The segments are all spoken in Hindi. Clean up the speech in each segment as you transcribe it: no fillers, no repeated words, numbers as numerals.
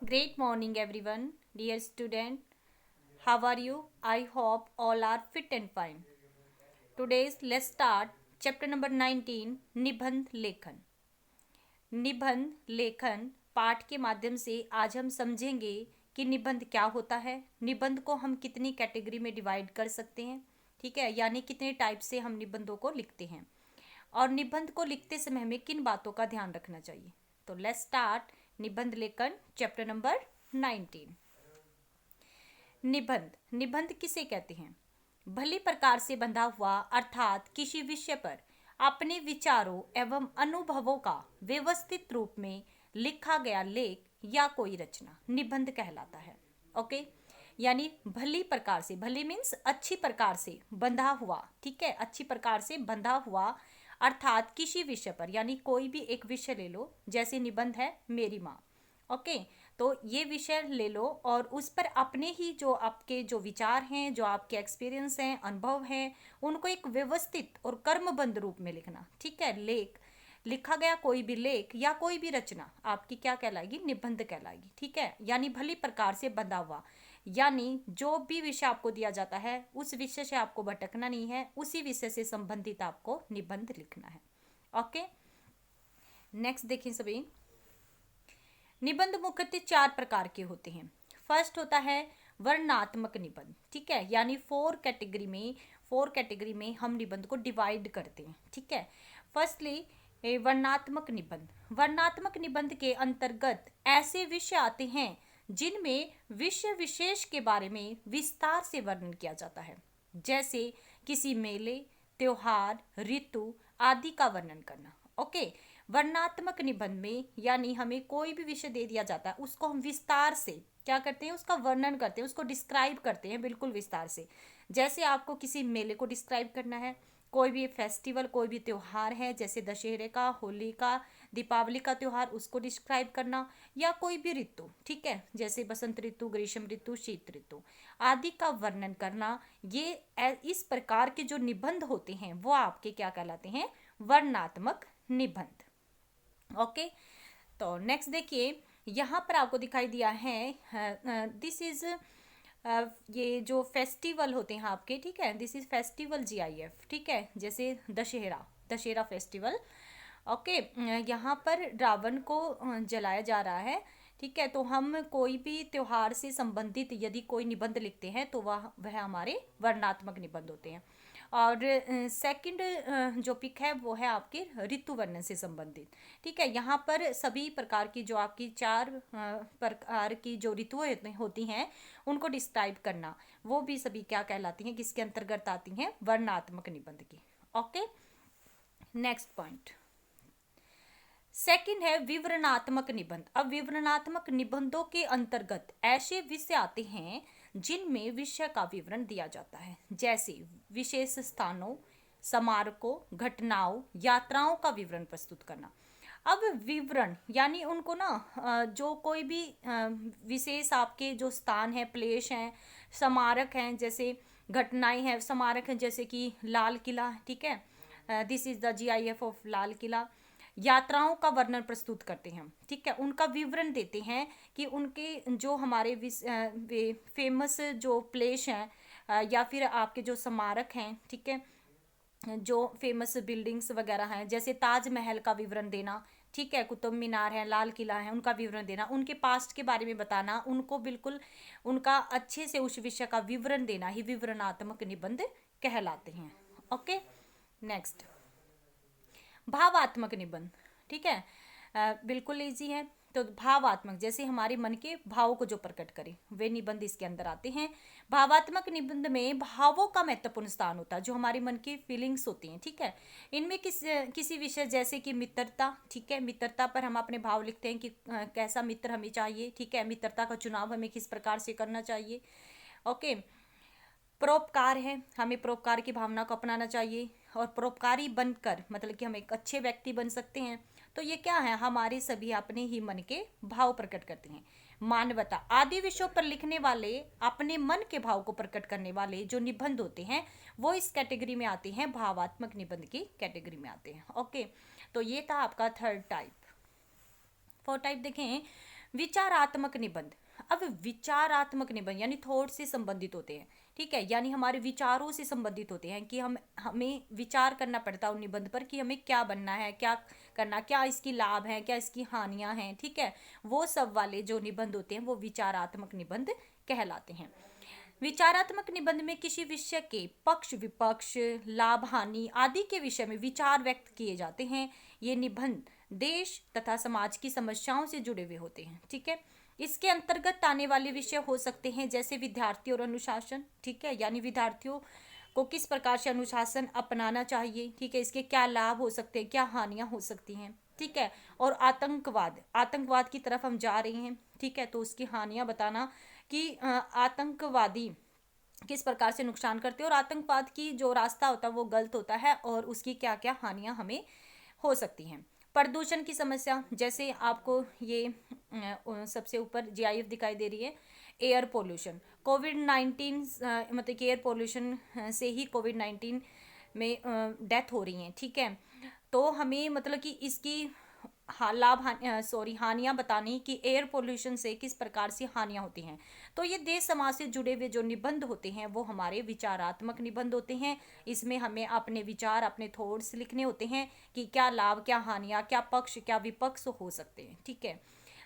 Great morning, everyone. Dear student, how are you? I hope all are fit and fine. Today's let's start chapter number 19 निबंध लेखन। निबंध लेखन पाठ के माध्यम से आज हम समझेंगे कि निबंध क्या होता है, निबंध को हम कितनी कैटेगरी में डिवाइड कर सकते हैं, ठीक है, यानी कितने टाइप से हम निबंधों को लिखते हैं और निबंध को लिखते समय हमें किन बातों का ध्यान रखना चाहिए। तो लेट्स स्टार्ट निबंध लेखन चैप्टर नंबर 19। निबंध निबंध किसे कहते हैं? भली प्रकार से बंधा हुआ अर्थात किसी विषय पर अपने विचारों एवं अनुभवों का व्यवस्थित रूप में लिखा गया लेख या कोई रचना निबंध कहलाता है। ओके, यानी भली प्रकार से, भली मीन्स अच्छी प्रकार से बंधा हुआ, ठीक है, अच्छी प्रकार से बंधा हुआ अर्थात किसी विषय पर, यानी कोई भी एक विषय ले लो, जैसे निबंध है मेरी माँ। ओके, तो ये विषय ले लो और उस पर अपने ही जो आपके जो विचार हैं, जो आपके एक्सपीरियंस हैं, अनुभव हैं, उनको एक व्यवस्थित और कर्मबद्ध रूप में लिखना, ठीक है। लेख लिखा गया कोई भी लेख या कोई भी रचना आपकी क्या कहलाएगी? निबंध कहलाएगी, ठीक है। यानी भली प्रकार से बंधा हुआ, यानी जो भी विषय आपको दिया जाता है उस विषय से आपको भटकना नहीं है, उसी विषय से संबंधित आपको निबंध लिखना है। ओके, नेक्स्ट देखिए सभी। निबंध मुख्यतः 4 प्रकार के होते हैं। फर्स्ट होता है वर्णनात्मक निबंध, ठीक है, यानी फोर कैटेगरी में हम निबंध को डिवाइड करते हैं, ठीक है। फर्स्टली वर्णनात्मक निबंध। वर्णनात्मक निबंध के अंतर्गत ऐसे विषय आते हैं जिनमें विषय विशेष के बारे में विस्तार से वर्णन किया जाता है, जैसे किसी मेले, त्योहार, ऋतु आदि का वर्णन करना। ओके, वर्णनात्मक निबंध में यानी हमें कोई भी विषय दे दिया जाता है, उसको हम विस्तार से क्या करते हैं? उसका वर्णन करते हैं, उसको डिस्क्राइब करते हैं बिल्कुल विस्तार से। जैसे आपको किसी मेले को डिस्क्राइब करना है, कोई भी फेस्टिवल, कोई भी त्योहार है, जैसे दशहरे का, होली का, दीपावली का त्योहार, उसको डिस्क्राइब करना, या कोई भी ऋतु, ठीक है, जैसे बसंत ऋतु, ग्रीष्म ऋतु, शीत ऋतु आदि का वर्णन करना। ये इस प्रकार के जो निबंध होते हैं वो आपके क्या कहलाते हैं? वर्णनात्मक निबंध। ओके, तो नेक्स्ट देखिए, यहाँ पर आपको दिखाई दिया है दिस इज ये जो फेस्टिवल होते हैं आपके, ठीक है, दिस इज फेस्टिवल GIF, ठीक है, जैसे दशहरा फेस्टिवल। ओके, यहाँ पर रावण को जलाया जा रहा है, ठीक है। तो हम कोई भी त्योहार से संबंधित यदि कोई निबंध लिखते हैं तो वह हमारे वर्णनात्मक निबंध होते हैं। और सेकंड जो पिक है वो है आपके ऋतु वर्णन से संबंधित, ठीक है। यहाँ पर सभी प्रकार की जो आपकी 4 प्रकार की जो ऋतुएं होती हैं उनको डिस्क्राइब करना, वो भी सभी क्या कहलाती हैं? किसके अंतर्गत आती हैं? वर्णनात्मक निबंध की। ओके, नेक्स्ट पॉइंट सेकंड है विवरणात्मक निबंध। अब विवरणात्मक निबंधों के अंतर्गत ऐसे विषय आते हैं जिनमें विषय का विवरण दिया जाता है, जैसे विशेष स्थानों, स्मारकों, घटनाओं, यात्राओं का विवरण प्रस्तुत करना। अब विवरण यानी उनको ना जो कोई भी विशेष आपके जो स्थान है, प्लेस हैं, स्मारक हैं, जैसे घटनाएं हैं, स्मारक हैं जैसे कि लाल किला, ठीक है, this is the GIF of Lal Qila. यात्राओं का वर्णन प्रस्तुत करते हैं, ठीक है, उनका विवरण देते हैं कि उनके जो हमारे फेमस जो प्लेस हैं या फिर आपके जो स्मारक हैं, ठीक है, जो फेमस बिल्डिंग्स वगैरह हैं, जैसे ताजमहल का विवरण देना, ठीक है, कुतुब मीनार है, लाल किला है, उनका विवरण देना, उनके पास्ट के बारे में बताना, उनको बिल्कुल उनका अच्छे से उस विषय का विवरण देना ही विवरणात्मक निबंध कहलाते हैं। ओके, नेक्स्ट भावात्मक निबंध, ठीक है, बिल्कुल इजी है। तो भावात्मक जैसे हमारे मन के भावों को जो प्रकट करे वे निबंध इसके अंदर आते हैं। भावात्मक निबंध में भावों का महत्वपूर्ण स्थान होता है, जो हमारे मन की फीलिंग्स होती हैं, ठीक है। इनमें किसी विषय जैसे कि मित्रता, ठीक है, मित्रता पर हम अपने भाव लिखते हैं कि कैसा मित्र हमें चाहिए, ठीक है, मित्रता का चुनाव हमें किस प्रकार से करना चाहिए। ओके, परोपकार है, हमें परोपकार की भावना को अपनाना चाहिए और परोपकारी बनकर मतलब कि हम एक अच्छे व्यक्ति बन सकते हैं। तो ये क्या है? हमारे सभी अपने ही मन के भाव प्रकट करते हैं। मानवता आदि विषयों पर लिखने वाले, अपने मन के भाव को प्रकट करने वाले जो निबंध होते हैं वो इस कैटेगरी में आते हैं, भावात्मक निबंध की कैटेगरी में आते हैं। ओके, तो ये था आपका थर्ड टाइप। फोर्थ टाइप देखें विचारात्मक निबंध। अब विचारात्मक निबंध यानी थॉट से संबंधित होते हैं, ठीक है, यानी हमारे विचारों से संबंधित होते हैं कि हमें विचार करना पड़ता है उन निबंध पर कि हमें क्या बनना है, क्या करना, क्या इसकी लाभ है, क्या इसकी हानियां हैं, ठीक है। वो सब वाले जो निबंध होते हैं वो विचारात्मक निबंध कहलाते हैं। विचारात्मक निबंध में किसी विषय के पक्ष विपक्ष, लाभ हानि आदि के विषय में विचार व्यक्त किए जाते हैं। ये निबंध देश तथा समाज की समस्याओं से जुड़े हुए होते हैं, ठीक है। इसके अंतर्गत आने वाले विषय हो सकते हैं जैसे विद्यार्थी और अनुशासन, ठीक है, यानी विद्यार्थियों को किस प्रकार से अनुशासन अपनाना चाहिए, ठीक है, इसके क्या लाभ हो सकते हैं, क्या हानियां हो सकती हैं, ठीक है। और आतंकवाद, आतंकवाद की तरफ हम जा रहे हैं, ठीक है, तो उसकी हानियां बताना कि आतंकवादी किस प्रकार से नुकसान करते हैं और आतंकवाद की जो रास्ता होता है वो गलत होता है और उसकी क्या क्या हानियां हमें हो सकती हैं। प्रदूषण की समस्या, जैसे आपको ये सबसे ऊपर जीआईएफ दिखाई दे रही है, एयर पोल्यूशन। कोविड-19 मतलब कि एयर पोल्यूशन से ही कोविड-19 में डेथ हो रही हैं, ठीक है। तो हमें मतलब कि इसकी हानियां बतानी कि एयर पोल्यूशन से किस प्रकार से हानियां होती हैं। तो ये देश समाज से जुड़े हुए जो निबंध होते हैं वो हमारे विचारात्मक निबंध होते हैं। इसमें हमें अपने विचार, अपने थॉट्स लिखने होते हैं कि क्या लाभ, क्या हानियां, क्या पक्ष, क्या विपक्ष हो सकते हैं, ठीक है।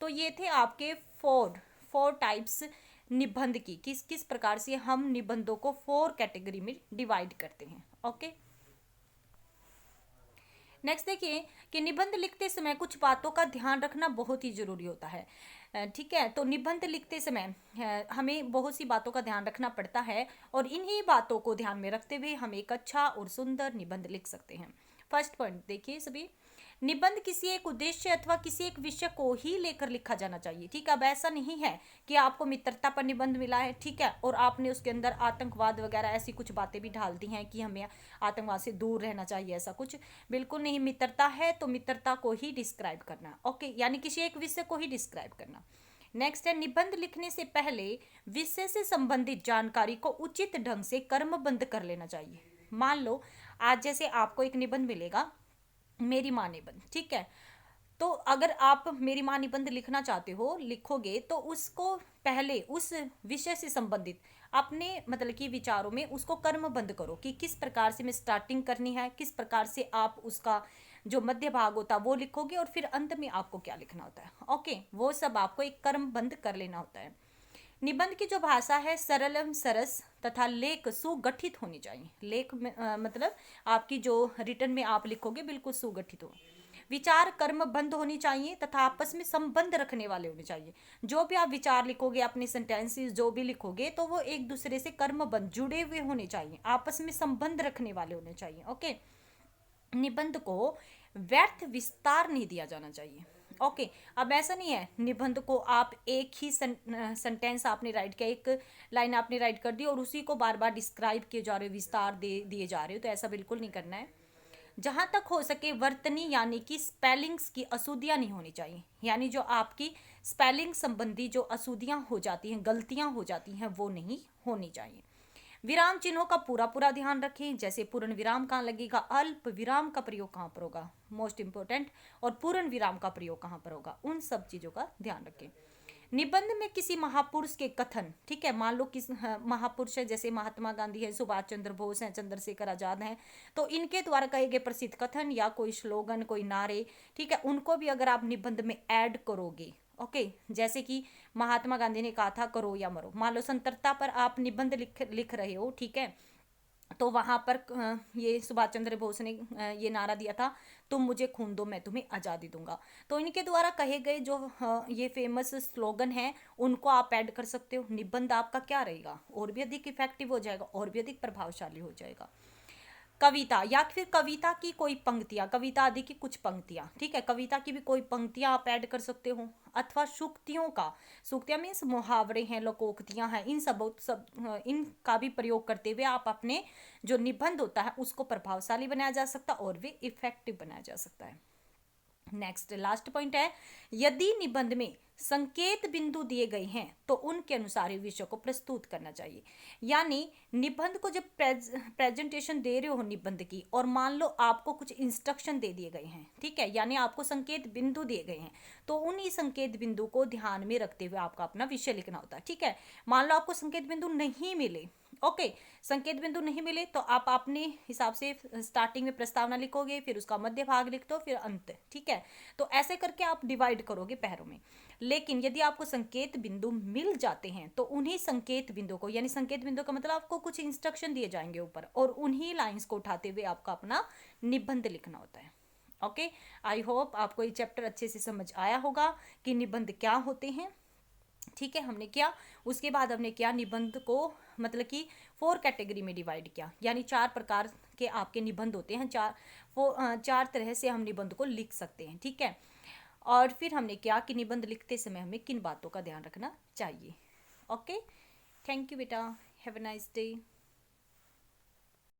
तो ये थे आपके फोर टाइप्स निबंध की, किस किस प्रकार से हम निबंधों को 4 कैटेगरी में डिवाइड करते हैं। ओके, नेक्स्ट देखिए कि निबंध लिखते समय कुछ बातों का ध्यान रखना बहुत ही जरूरी होता है, ठीक है। तो निबंध लिखते समय हमें बहुत सी बातों का ध्यान रखना पड़ता है और इन्हीं बातों को ध्यान में रखते हुए हम एक अच्छा और सुंदर निबंध लिख सकते हैं। फर्स्ट पॉइंट देखिए सभी, निबंध किसी एक उद्देश्य अथवा किसी एक विषय को ही लेकर लिखा जाना चाहिए, ठीक है। अब ऐसा नहीं है कि आपको मित्रता पर निबंध मिला है, ठीक है, और आपने उसके अंदर आतंकवाद वगैरह ऐसी कुछ बातें भी डाल दी हैं कि हमें आतंकवाद से दूर रहना चाहिए, ऐसा कुछ बिल्कुल नहीं। मित्रता है तो मित्रता को ही डिस्क्राइब करना, ओके, यानी किसी एक विषय को ही डिस्क्राइब करना। नेक्स्ट है, निबंध लिखने से पहले विषय से संबंधित जानकारी को उचित ढंग से क्रमबद्ध कर लेना चाहिए। मान लो आज जैसे आपको एक निबंध मिलेगा, मेरी माँ निबंध, ठीक है। तो अगर आप मेरी माँ निबंध लिखना चाहते हो, लिखोगे तो उसको पहले उस विषय से संबंधित अपने मतलब कि विचारों में उसको कर्मबद्ध करो कि किस प्रकार से मैं स्टार्टिंग करनी है, किस प्रकार से आप उसका जो मध्य भाग होता है वो लिखोगे और फिर अंत में आपको क्या लिखना होता है, ओके, वो सब आपको एक कर्मबद्ध कर लेना होता है। निबंध की जो भाषा है सरल एवं सरस तथा लेख सुगठित होनी चाहिए। लेख में मतलब आपकी जो रिटर्न में आप लिखोगे बिल्कुल सुगठित हो। विचार कर्मबद्ध होनी चाहिए तथा आपस में संबंध रखने वाले होने चाहिए। जो भी आप विचार लिखोगे, अपने सेंटेंसेस जो भी लिखोगे, तो वो एक दूसरे से कर्मबद्ध जुड़े हुए होने चाहिए, आपस में संबंध रखने वाले होने चाहिए, ओके। निबंध को व्यर्थ विस्तार नहीं दिया जाना चाहिए, ओके। अब ऐसा नहीं है निबंध को आप एक ही सेंटेंस आपने राइट किया, एक लाइन आपने राइट कर दी और उसी को बार बार डिस्क्राइब किए जा रहे हो, विस्तार दे दिए जा रहे हो, तो ऐसा बिल्कुल नहीं करना है। जहां तक हो सके वर्तनी यानी कि स्पेलिंग्स की अशुद्धियां नहीं होनी चाहिए, यानी जो आपकी स्पेलिंग संबंधी जो अशुद्धियां हो जाती हैं, गलतियां हो जाती हैं, वो नहीं होनी चाहिए। विराम चिन्हों का पूरा पूरा ध्यान रखें, जैसे पूर्ण विराम कहाँ लगेगा, अल्प विराम का प्रयोग कहाँ पर होगा, मोस्ट इंपोर्टेंट, और पूर्ण विराम का प्रयोग कहाँ पर होगा, उन सब चीजों का ध्यान रखें। निबंध में किसी महापुरुष के कथन, ठीक है, मान लो किस महापुरुष है, जैसे महात्मा गांधी है, सुभाष चंद्र बोस हैं, चंद्रशेखर आजाद हैं, तो इनके द्वारा कहे गए प्रसिद्ध कथन या कोई स्लोगन, कोई नारे, ठीक है, उनको भी अगर आप निबंध में ऐड करोगे, ओके, जैसे कि महात्मा गांधी ने कहा था करो या मरो, मान लो स्वतंत्रता पर आप निबंध लिख रहे हो, ठीक है, तो वहां पर ये सुभाष चंद्र बोस ने ये नारा दिया था, तुम मुझे खून दो मैं तुम्हें आज़ादी दूंगा। तो इनके द्वारा कहे गए जो ये फेमस स्लोगन है उनको आप ऐड कर सकते हो। निबंध आपका क्या रहेगा, और भी अधिक इफेक्टिव हो जाएगा, और भी अधिक प्रभावशाली हो जाएगा। कविता या फिर कविता की कोई पंक्तियां, कविता आदि की कुछ पंक्तियां, ठीक है, कविता की भी कोई पंक्तियां आप ऐड कर सकते हो, अथवा सूक्तियों का, सूक्तियां मीन्स मुहावरे हैं, लोकोक्तियां हैं, इन सब इनका भी प्रयोग करते हुए आप अपने जो निबंध होता है उसको प्रभावशाली बनाया जा सकता है और भी इफेक्टिव बनाया जा सकता है। नेक्स्ट लास्ट पॉइंट है, यदि निबंध में संकेत बिंदु दिए गए हैं तो उनके अनुसार ही विषय को प्रस्तुत करना चाहिए। यानी निबंध को जब प्रेजेंटेशन दे रहे हो निबंध की, और मान लो आपको कुछ इंस्ट्रक्शन दे दिए गए हैं, ठीक है, यानी आपको संकेत बिंदु दिए गए हैं, तो उन्हीं संकेत बिंदु को ध्यान में रखते हुए आपका अपना विषय लिखना होता है। ठीक है, मान लो आपको संकेत बिंदु नहीं मिले, ओके, संकेत बिंदु नहीं मिले तो आप अपने हिसाब से स्टार्टिंग में प्रस्तावना लिखोगे, फिर उसका मध्य भाग लिख दो, फिर अंत। ठीक है, तो ऐसे करके आप डिवाइड करोगे पैरों में। लेकिन यदि आपको संकेत बिंदु मिल जाते हैं तो उन्हीं संकेत बिंदु को, यानी संकेत बिंदु का मतलब आपको कुछ इंस्ट्रक्शन दिए जाएंगे ऊपर, और उन्हीं लाइंस को उठाते हुए आपका अपना निबंध लिखना होता है। ओके, आई होप आपको ये चैप्टर अच्छे से समझ आया होगा कि निबंध क्या होते हैं। ठीक है, हमने किया, उसके बाद हमने क्या निबंध को मतलब कि 4 कैटेगरी में डिवाइड किया, यानी 4 प्रकार के आपके निबंध होते हैं, 4 तरह से हम निबंध को लिख सकते हैं। ठीक है, और फिर हमने क्या कि निबंध लिखते समय हमें किन बातों का ध्यान रखना चाहिए। ओके, थैंक यू बेटा, हैव अ नाइस डे।